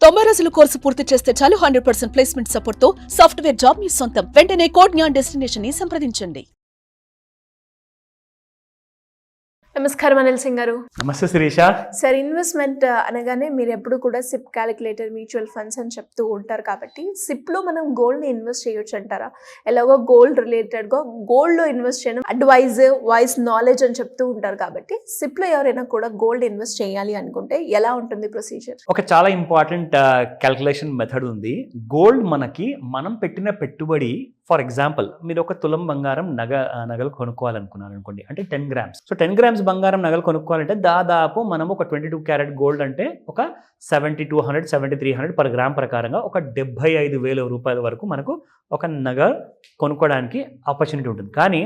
90 రోజుల కోర్సు పూర్తి చేస్తే చాలు 100% ప్లేస్మెంట్ సపోర్ట్ తో సాఫ్ట్వేర్ జాబ్ మీ సొంతం. వెంటనే కోడ్ జ్ఞాన్ డెస్టినేషన్ ని సంప్రదించండి. నమస్కారం అనిల్ సింగ్ గారు. నమస్తే శిరీష. సార్, ఇన్వెస్ట్మెంట్ అనగానే మీరు ఎప్పుడు కూడా సిప్ క్యాలిక్యులేటర్, మ్యూచువల్ ఫండ్స్ అని చెప్తూ ఉంటారు కాబట్టి సిప్లో మనం గోల్డ్ని ఇన్వెస్ట్ చేయొచ్చు అంటారా? ఎలాగో గోల్డ్ రిలేటెడ్గా గోల్డ్లో ఇన్వెస్ట్ చేయడం అడ్వైజ్, వాయిస్, నాలెడ్జ్ అని చెప్తూ ఉంటారు కాబట్టి సిప్లో ఎవరైనా కూడా గోల్డ్ ఇన్వెస్ట్ చేయాలి అనుకుంటే ఎలా ఉంటుంది ప్రొసీజర్? ఒక చాలా ఇంపార్టెంట్ క్యాల్కులేషన్ మెథడ్ ఉంది. గోల్డ్ మనం పెట్టిన పెట్టుబడి, ఫర్ ఎగ్జాంపుల్ మీరు ఒక తులం బంగారం నగలు కొనుక్కోవాలనుకున్నారు అనుకోండి, అంటే 10 గ్రామ్స్. సో 10 గ్రామ్స్ బంగారం నగలు కొనుక్కోవాలంటే దాదాపు మనం ఒక 22 క్యారెట్ గోల్డ్ అంటే ఒక 7200, 7300 పర్ గ్రామ్ ప్రకారంగా ఒక 75,000 రూపాయల వరకు మనకు ఒక నగ కొనుక్కోవడానికి ఆపర్చునిటీ ఉంటుంది. కానీ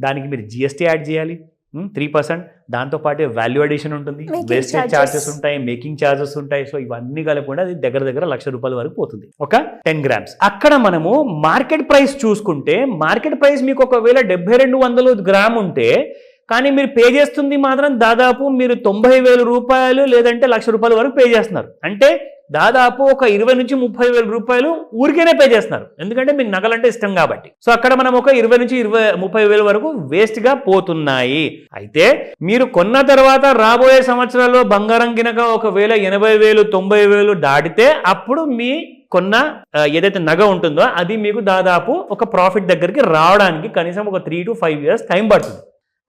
దానికి మీరు జిఎస్టీ యాడ్ చేయాలి 3%, దాంతోపాటు వాల్యూ అడిషన్ ఉంటుంది, వేస్టేజ్ ఛార్జెస్ ఉంటాయి, మేకింగ్ ఛార్జెస్ ఉంటాయి. సో ఇవన్నీ కలపకుండా అది దగ్గర ₹1,00,000 వరకు పోతుంది ఒక 10 గ్రామ్స్. అక్కడ మనము మార్కెట్ ప్రైస్ చూసుకుంటే, మార్కెట్ ప్రైస్ మీకు ఒకవేళ 7200 గ్రామ్ ఉంటే, కానీ మీరు పే చేస్తుంది మాత్రం దాదాపు మీరు 90,000 రూపాయలు లేదంటే ₹1,00,000 వరకు పే చేస్తున్నారు. అంటే దాదాపు ఒక 20,000 నుంచి 30,000 రూపాయలు ఊరికేనే పే చేస్తున్నారు, ఎందుకంటే మీకు నగలంటే ఇష్టం కాబట్టి. సో అక్కడ మనం ఒక 20,000 నుంచి 30,000 వరకు వేస్ట్గా పోతున్నాయి. అయితే మీరు కొన్న తర్వాత రాబోయే సంవత్సరాల్లో బంగారం కినక ఒకవేళ 80,000, 90,000 దాటితే అప్పుడు మీ కొన్న ఏదైతే నగ ఉంటుందో అది మీకు దాదాపు ఒక ప్రాఫిట్ దగ్గరికి రావడానికి కనీసం ఒక 3 to 5 years టైం పడుతుంది.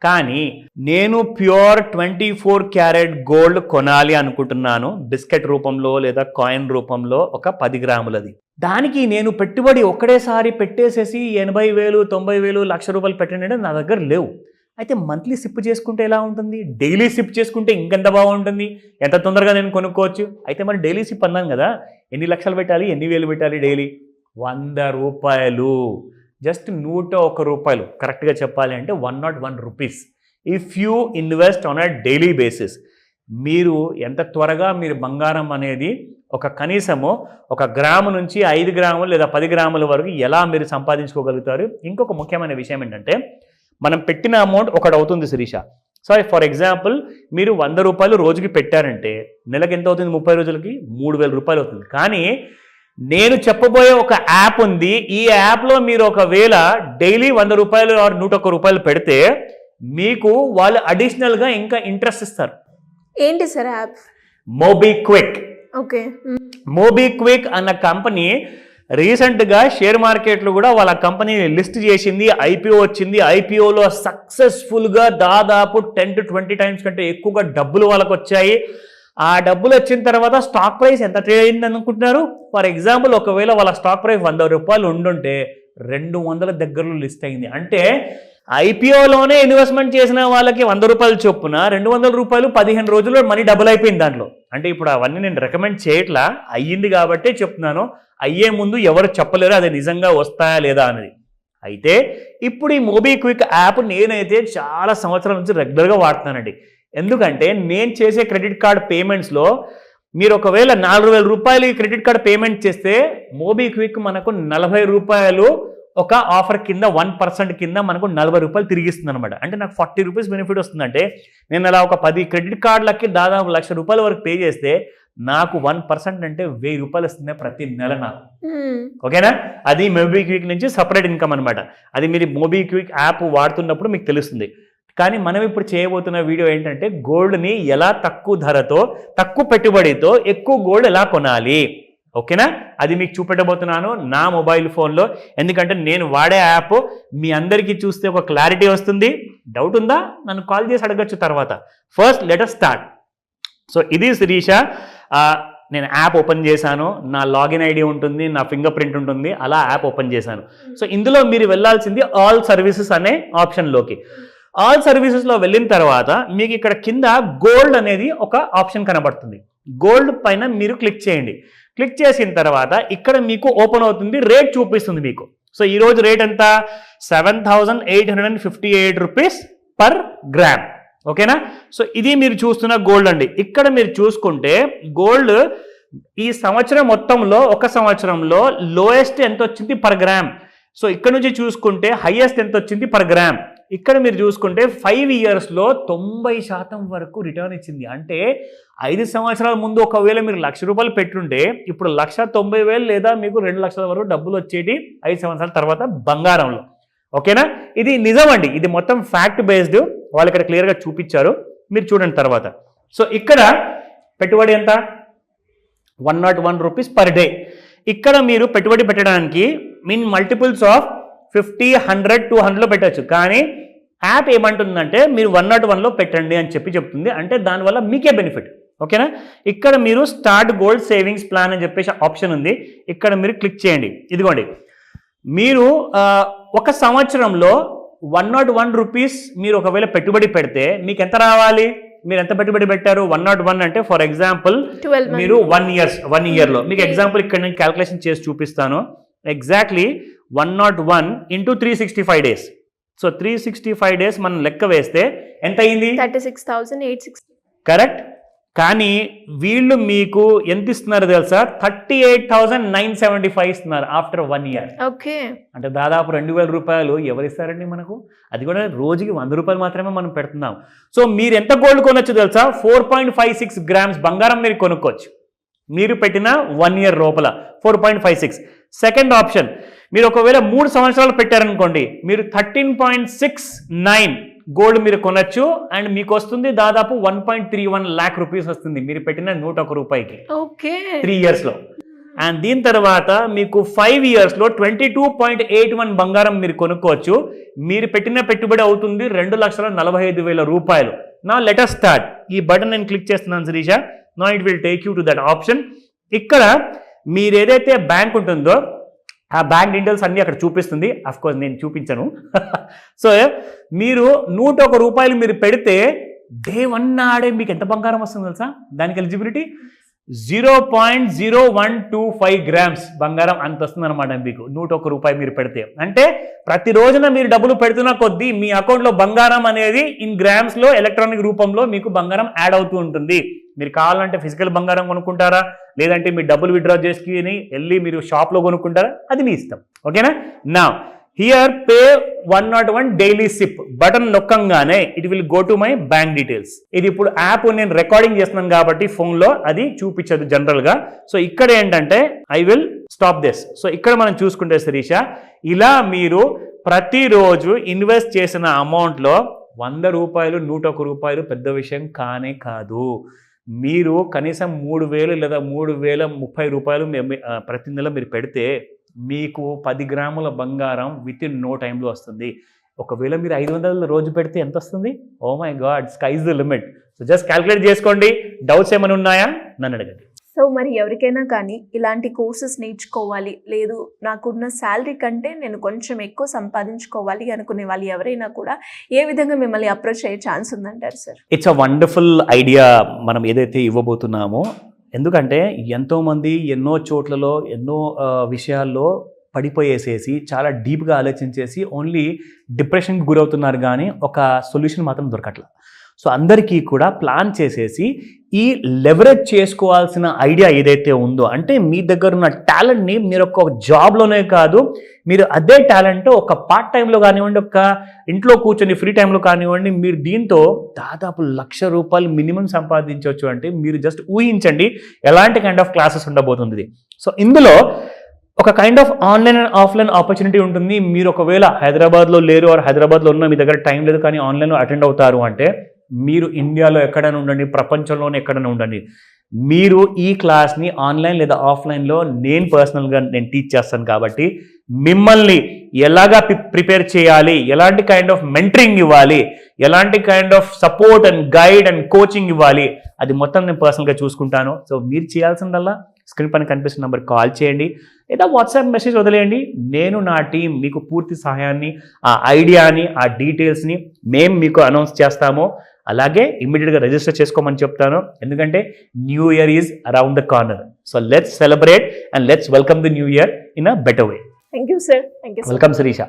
కానీ నేను ప్యూర్ 24 క్యారెట్ గోల్డ్ కొనాలి అనుకుంటున్నాను, బిస్కెట్ రూపంలో లేదా కాయిన్ రూపంలో ఒక 10 గ్రాములది. దానికి నేను పెట్టుబడి ఒక్కడేసారి పెట్టేసేసి 80,000, 90,000, ₹1,00,000 పెట్టండి నా దగ్గర లేవు. అయితే మంత్లీ సిప్ చేసుకుంటే ఎలా ఉంటుంది? డైలీ సిప్ చేసుకుంటే ఇంకెంత బాగుంటుంది, ఎంత తొందరగా నేను కొనుక్కోవచ్చు. అయితే మరి డైలీ సిప్ అన్నాం కదా, ఎన్ని లక్షలు పెట్టాలి, ఎన్ని వేలు పెట్టాలి డైలీ? ₹100, జస్ట్ ₹101, కరెక్ట్గా చెప్పాలి అంటే ₹101. If you invest on a daily basis, మీరు ఎంత త్వరగా మీరు బంగారం అనేది ఒక కనీసము ఒక గ్రాము నుంచి 5 గ్రాములు లేదా 10 గ్రాముల వరకు ఎలా మీరు సంపాదించుకోగలుగుతారు. ఇంకొక ముఖ్యమైన విషయం ఏంటంటే, మనం పెట్టిన అమౌంట్ ఒకటి అవుతుంది శిరీష. సో ఫర్ ఎగ్జాంపుల్ మీరు ₹100 రోజుకి పెట్టారంటే నెలకు ఎంత అవుతుంది? 30 రోజులకి ₹3,000 అవుతుంది. కానీ నేను చెప్పబోయే ఒక యాప్ ఉంది. ఈ యాప్లో మీరు ఒకవేళ డైలీ ₹100 ఆర్ ₹101 పెడితే మీకు వాళ్ళు అడిషనల్గా ఇంకా ఇంట్రెస్ట్ ఇస్తారు. ఏంటి sir app? MobiKwik. Okay. MobiKwik అన్న కంపెనీ రీసెంట్గా షేర్ మార్కెట్లో కూడా వాళ్ళ కంపెనీ లిస్ట్ చేసింది, ఐపీఓ వచ్చింది. ఐపీఓలో సక్సెస్ఫుల్గా దాదాపు 10 to 20 టైమ్స్ కంటే ఎక్కువగా డబ్బులు వాళ్ళకు వచ్చాయి. ఆ డబ్బులు వచ్చిన తర్వాత స్టాక్ ప్రైస్ ఎంత ట్రేడ్ అయింది అనుకుంటున్నారు? ఫర్ ఎగ్జాంపుల్ ఒకవేళ వాళ్ళ స్టాక్ ప్రైస్ ₹100 ఉండుంటే 200 దగ్గరలో లిస్ట్ అయింది. అంటే ఐపీఓలోనే ఇన్వెస్ట్మెంట్ చేసిన వాళ్ళకి ₹100 చొప్పున ₹200 15 రోజుల్లో మనీ డబుల్ అయిపోయింది దాంట్లో. అంటే ఇప్పుడు అవన్నీ నేను రికమెండ్ చేయట్లా, అయ్యింది కాబట్టే చెప్తున్నాను. అయ్యే ముందు ఎవరు చెప్పలేరు అది నిజంగా వస్తాయా లేదా అనేది. అయితే ఇప్పుడు ఈ మోబిక్విక్ యాప్ నేనైతే చాలా సంవత్సరాల నుంచి రెగ్యులర్గా వాడుతున్నానండి. ఎందుకంటే నేను చేసే క్రెడిట్ కార్డ్ పేమెంట్స్లో మీరు ఒకవేళ ₹4,000 క్రెడిట్ కార్డ్ పేమెంట్ చేస్తే మోబిక్విక్ మనకు ₹40 ఒక ఆఫర్ కింద 1% కింద మనకు ₹40 తిరిగిస్తుంది అనమాట. అంటే నాకు ₹40 బెనిఫిట్ వస్తుందంటే నేను అలా ఒక 10 క్రెడిట్ కార్డులకి దాదాపు ₹1,00,000 వరకు పే చేస్తే నాకు 1% అంటే ₹1,000 వస్తుంది ప్రతి నెల నాకు. ఓకేనా? అది మోబిక్విక్ నుంచి సపరేట్ ఇన్కమ్ అనమాట. అది మీరు మోబిక్విక్ యాప్ వాడుతున్నప్పుడు మీకు తెలుస్తుంది. కానీ మనం ఇప్పుడు చేయబోతున్న వీడియో ఏంటంటే, గోల్డ్ని ఎలా తక్కువ ధరతో, తక్కువ పెట్టుబడితో ఎక్కువ గోల్డ్ ఎలా కొనాలి. ఓకేనా? అది మీకు చూపెట్టబోతున్నాను నా మొబైల్ ఫోన్లో. ఎందుకంటే నేను వాడే యాప్ మీ అందరికీ చూస్తే ఒక క్లారిటీ వస్తుంది. డౌట్ ఉందా? నన్ను కాల్ చేసి అడగచ్చు తర్వాత. First let us start. So ఇది శిరీష. నేను యాప్ ఓపెన్ చేశాను, నా లాగిన్ ఐడి ఉంటుంది, నా ఫింగర్ ప్రింట్ ఉంటుంది, అలా యాప్ ఓపెన్ చేశాను. సో ఇందులో మీరు వెళ్ళాల్సింది ఆల్ సర్వీసెస్ అనే ఆప్షన్లోకి. ఆల్ సర్వీసెస్లో వెళ్ళిన తర్వాత మీకు ఇక్కడ కింద గోల్డ్ అనేది ఒక ఆప్షన్ కనబడుతుంది. గోల్డ్ పైన మీరు క్లిక్ చేయండి. క్లిక్ చేసిన తర్వాత ఇక్కడ మీకు ఓపెన్ అవుతుంది, రేట్ చూపిస్తుంది మీకు. సో ఈరోజు రేట్ ఎంత? ₹7,858 పర్ గ్రామ్. ఓకేనా? సో ఇది మీరు చూస్తున్న గోల్డ్ అండి. ఇక్కడ మీరు చూసుకుంటే గోల్డ్ ఈ సంవత్సరం మొత్తంలో, ఒక సంవత్సరంలో లోయెస్ట్ ఎంత వచ్చింది పర్ గ్రామ్. సో ఇక్కడ నుంచి చూసుకుంటే హైయెస్ట్ ఎంత వచ్చింది పర్ గ్రామ్. ఇక్కడ మీరు చూసుకుంటే 5 yearsలో 90% వరకు రిటర్న్ ఇచ్చింది. అంటే 5 సంవత్సరాల ముందు ఒకవేళ మీరు ₹1,00,000 పెట్టుంటే ఇప్పుడు 1,90,000 లేదా మీకు 2 లక్షల వరకు డబ్బులు వచ్చేటి 5 సంవత్సరాల తర్వాత బంగారంలో. ఓకేనా, ఇది నిజమండి, ఇది మొత్తం ఫ్యాక్ట్ బేస్డ్. వాళ్ళు ఇక్కడ క్లియర్గా చూపించారు, మీరు చూడండి తర్వాత. సో ఇక్కడ పెట్టుబడి ఎంత, ₹101 per day. ఇక్కడ మీరు పెట్టుబడి పెట్టడానికి మీన్ మల్టిపుల్స్ ఆఫ్ 50, 100, 200లో పెట్టచ్చు. కానీ యాప్ ఏమంటుందంటే మీరు 101లో పెట్టండి అని చెప్తుంది. అంటే దానివల్ల మీకే బెనిఫిట్. ఓకేనా, ఇక్కడ మీరు స్టార్ట్ గోల్డ్ సేవింగ్స్ ప్లాన్ అని చెప్పేసి ఆప్షన్ ఉంది, ఇక్కడ మీరు క్లిక్ చేయండి. ఇదిగోండి, మీరు ఒక సంవత్సరంలో ₹101 మీరు ఒకవేళ పెట్టుబడి పెడితే మీకు ఎంత రావాలి, మీరు ఎంత పెట్టుబడి పెట్టారు, 101 అంటే ఫర్ ఎగ్జాంపుల్ మీరు 1 yearలో మీకు ఎగ్జాంపుల్ ఇక్కడ నేను క్యాల్కులేషన్ చేసి చూపిస్తాను. Exactly 101 into 365 days. So 365 days మనం లెక్క వేస్తే ఎంత అయింది, 36,860. కరెక్ట్. కానీ వీళ్ళు మీకు ఎంత ఇస్తున్నారు తెలుసా, 38,975 ఇస్తున్నారు ఆఫ్టర్ 1 year. ఓకే, అంటే దాదాపు ₹2,000 ఎవరు ఇస్తారండి మనకు, అది కూడా రోజుకి ₹100 మాత్రమే మనం పెడుతున్నాం. సో మీరు ఎంత గోల్డ్ కొనొచ్చు తెలుసా, 4.56 grams బంగారం మీరు కొనుక్కోవచ్చు మీరు పెట్టిన 1 year లోపల 4.56. సెకండ్ ఆప్షన్, మీరు ఒకవేళ 3 సంవత్సరాలు పెట్టారనుకోండి, మీరు 13.69 గోల్డ్ మీరు కొనొచ్చు. అండ్ మీకు వస్తుంది దాదాపు 1.31 lakh rupees వస్తుంది మీరు పెట్టిన ₹101కి. ఓకే, 3 yearsలో. అండ్ దీని తర్వాత మీకు 5 yearsలో 22.81 బంగారం మీరు కొనుక్కోవచ్చు. మీరు పెట్టిన పెట్టుబడి అవుతుంది ₹2,45,000. నా లెట్ us స్టార్ట్. ఈ బటన్ నేను క్లిక్ చేస్తున్నాను శిరీష. నా it will take you to that option. ఇక్కడ మీరు ఏదైతే బ్యాంక్ ఉంటుందో ఆ బ్యాంక్ డీటెయిల్స్ అన్నీ అక్కడ చూపిస్తుంది. అఫ్కోర్స్ నేను చూపించను. సో మీరు ₹101 మీరు పెడితే డే 1 నాడే మీకు ఎంత బంగారం వస్తుంది తెలుసా, దానికి ఎలిజిబిలిటీ 0.0125 grams బంగారం అంత వస్తుంది అనమాట మీకు ₹101 మీరు పెడితే. అంటే ప్రతి రోజున మీరు డబ్బులు పెడుతున్న కొద్దీ మీ అకౌంట్లో బంగారం అనేది ఇన్ గ్రామ్స్లో ఎలక్ట్రానిక్ రూపంలో మీకు బంగారం యాడ్ అవుతూ ఉంటుంది. మీరు కావాలంటే ఫిజికల్ బంగారం కొనుక్కుంటారా, లేదంటే మీ డబ్బులు విత్డ్రా చేసుకుని వెళ్ళి మీరు షాప్లో కొనుక్కుంటారా, అది మీ ఇష్టం. ఓకేనా. నా here pay 101 daily sip button నొక్కంగానే it will go to my bank details. ఇది ఇప్పుడు యాప్ నేను రికార్డింగ్ చేస్తున్నాను కాబట్టి ఫోన్లో అది చూపించదు జనరల్గా. సో ఇక్కడ ఏంటంటే I will stop this. So ఇక్కడ మనం చూసుకుంటే శిరీష, ఇలా మీరు ప్రతిరోజు ఇన్వెస్ట్ చేసిన అమౌంట్లో ₹100, ₹101 పెద్ద విషయం కానే కాదు. మీరు కనీసం 3,000 లేదా ₹3,030 ప్రతి నెల మీరు పెడితే మీకు 10 గ్రాముల బంగారం విత్ ఇన్ నో టైంలో వస్తుంది. ఒకవేళ మీరు 500 రోజు పెడితే ఎంత వస్తుంది, oh my God, sky's the limit. So just calculate చేసుకోండి. డౌట్స్ ఏమైనా ఉన్నాయా నన్ను అడగండి. సో మరి ఎవరికైనా కానీ ఇలాంటి కోర్సెస్ నేర్చుకోవాలి, లేదు నాకున్న శాలరీ కంటే నేను కొంచెం ఎక్కువ సంపాదించుకోవాలి అనుకునే వాళ్ళు ఎవరైనా కూడా ఏ విధంగా మిమ్మల్ని అప్రోచ్ అయ్యే ఛాన్స్ ఉందంటారు sir? It's a wonderful idea మనం ఏదైతే ఇవ్వబోతున్నామో. ఎందుకంటే ఎంతోమంది ఎన్నో చోట్లలో ఎన్నో విషయాల్లో పడిపోయేసేసి చాలా డీప్గా ఆలోచించేసి ఓన్లీ డిప్రెషన్కి గురవుతున్నారు, కానీ ఒక సొల్యూషన్ మాత్రం దొరకట్లా. సో అందరికీ కూడా ప్లాన్ చేసేసి ఈ లెవరేజ్ చేసుకోవాల్సిన ఐడియా ఏదైతే ఉందో, అంటే మీ దగ్గర ఉన్న టాలెంట్ని మీరు ఒక జాబ్లోనే కాదు, మీరు అదే టాలెంట్ ఒక పార్ట్ టైంలో కానివ్వండి, ఒక ఇంట్లో కూర్చొని ఫ్రీ టైంలో కానివ్వండి, మీరు దీంతో దాదాపు ₹1,00,000 మినిమం సంపాదించవచ్చు. అంటే మీరు జస్ట్ ఊహించండి ఎలాంటి కైండ్ ఆఫ్ క్లాసెస్ ఉండబోతుంది. సో ఇందులో ఒక kind of online and offline opportunity ఉంటుంది. మీరు ఒకవేళ హైదరాబాద్లో లేరు, ఆర్ హైదరాబాద్లో ఉన్న మీ దగ్గర టైం లేదు కానీ ఆన్లైన్లో అటెండ్ అవుతారు అంటే, మీరు ఇండియాలో ఎక్కడైనా ఉండండి, ప్రపంచంలోనే ఎక్కడైనా ఉండండి, మీరు ఈ క్లాస్ని ఆన్లైన్ లేదా ఆఫ్లైన్లో నేను పర్సనల్గా నేను టీచ్ చేస్తాను. కాబట్టి మిమ్మల్ని ఎలాగా ప్రిపేర్ చేయాలి, ఎలాంటి కైండ్ ఆఫ్ మెంటరింగ్ ఇవ్వాలి, ఎలాంటి kind of support and guide and coaching ఇవ్వాలి, అది మొత్తం నేను పర్సనల్గా చూసుకుంటాను. సో మీరు చేయాల్సిందల్లా స్క్రీన్ పైన కనిపిస్తున్న నెంబర్కి కాల్ చేయండి లేదా వాట్సాప్ మెసేజ్ వదిలేయండి. నేను నా టీం మీకు పూర్తి సహాయాన్ని, ఆ ఐడియాని, ఆ డీటెయిల్స్ని మేము మీకు అనౌన్స్ చేస్తాము. అలాగే ఇమ్మీడియట్గా రిజిస్టర్ చేసుకోమని చెప్తాను, ఎందుకంటే new year is around the corner. So let's celebrate and let's welcome the new year in a better way. Thank you sir. Thank you. Welcome Sirisha.